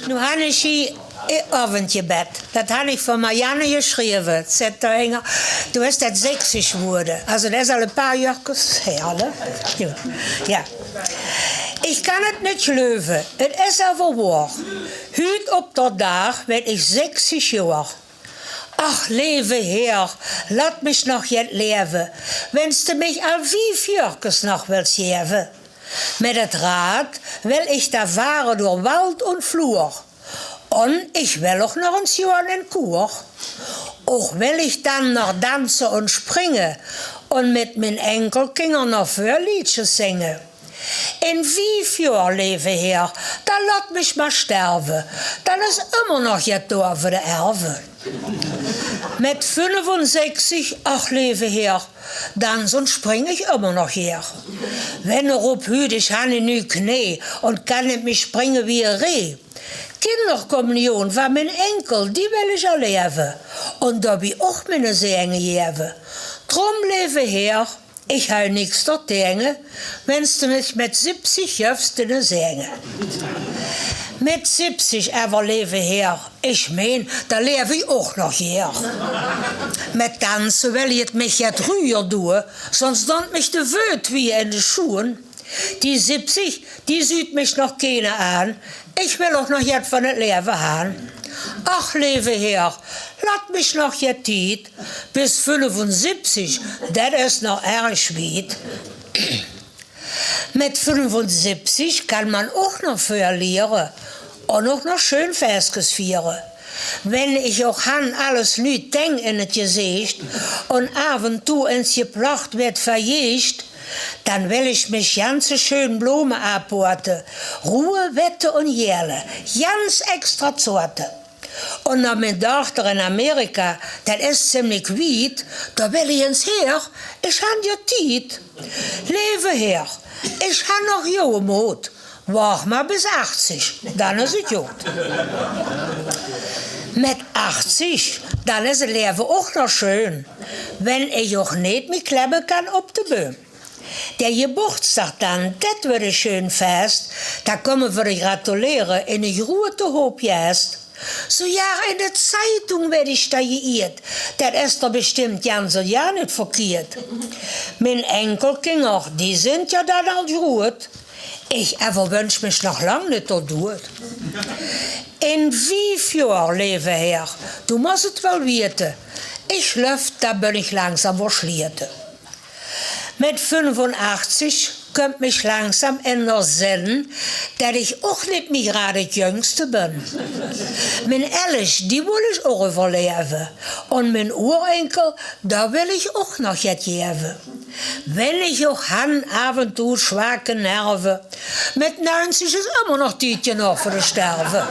Nu habe ich hier Abendgebet. Das habe ich von Marianne geschrieben. Du hast das 60 geworden. Also das ist al ein paar Jahre her, ne? Ja. Ich kann es nicht geloven. Es ist aber wahr. Heute op der Tag werd ich 60 Jahre. Ach, leve Heer, laat mich noch jet leven. Wennst du mich al 5 Jahres noch willst geben. Mit het Rad will ich da fahren durch Wald und Flur. Und ich will auch noch ein Jahr in Kur. Auch will ich dann noch tanzen und springen und mit min Enkelkindern noch für Liedjes singen. In 5 Jahren leve her, dann laat mich mal sterben. Dann ist immer noch jet da für die Erbe. Mit 65, ach leve her, dann und spring ich immer noch her. Wenn op hüt, ich habe nu Knie und kann nicht mehr springen wie ein Reh. Kinderkommunion war mein Enkel, die will ich erleben. Und da bin auch meine Sänge geben. Drum leve her, ich habe nichts dort denken, wenn's du mich mit 70 jöfst in Sänge. Mit 70 aber leve her, ich mein, da lebe ich auch noch hier. Mit Tanzen will ich mich jetzt rühr tun, sonst donnt mich de Wöt wie in de Schuhen. Die 70, die sieht mich noch keiner an, ich will auch noch jetzt von het Leben haben. Ach, leve her, laat mich noch jetzt tiet, bis 75, das ist noch erg weit. Mit 75 kann man auch noch verlieren und auch noch schön Festkes feiern. Wenn ich auch han alles nu denk in het Gesicht und ab und zu ins Geplacht wird verjagt, dann will ich mich ganz schön Blumen abporten. Ruhe, Wette und Jähle, ganz extra Sorte. Und nach meine Tochter in Amerika, das ist ziemlich weit, da will ich ins Her, ich han ja Tiet. Leve her, ich han noch junge Mut. Wach mal bis 80, dann ist es gut. Mit 80, dann ist das Leben auch noch schön, wenn ich auch nicht mit kleben kann auf de Böhm. Der Geburtstag dann, das wird ein schön Fest, da kommen wir gratulieren in eine gute Hopjest. So ja, in der Zeitung werde ich da geirrt, das ist doch bestimmt ganz so ja nicht verkehrt. Mein Enkelkinder, die sind ja dann all gut. Ich aber wünsch mich noch lang nicht dort durch. In 5 Jahren leve her, du musst es wel weten. Ich löft, da bin ich langsam verschlierte. Mit 85 kommt mich langsam in der Sinn, dass ich auch nicht mehr gerade das Jüngste bin. Mein Ellis, die will ich auch überleben. Und mein Urenkel, da will ich auch noch jetzt geben. Wenn ich auch han ab und zu schwache Nerven, mit 90 ist immer noch die noch für das Sterben.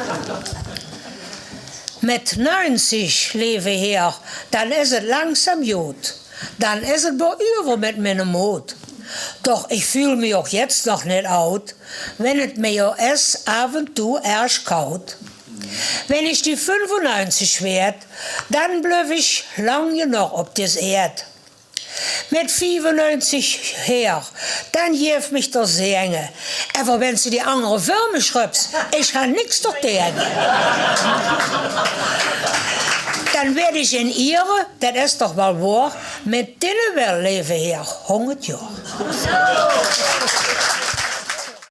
Mit 90 leve her, dann ist es langsam gut. Dann ist es bei über mit meinem Mut. Doch ich fühle mich auch jetzt noch nicht alt, wenn es mir ist ab und zu erst kalt. Wenn ich die 95 werd, dann bleib ich lang genug auf das Erd. Mit 95 her, dann gef mich der Sänge. Aber wenn sie die andere Würme schreibst, ich habe nichts dort denken. Dann werde ich in ihre, das ist doch mal wahr, mit denen wir leben her, 100 Jahre.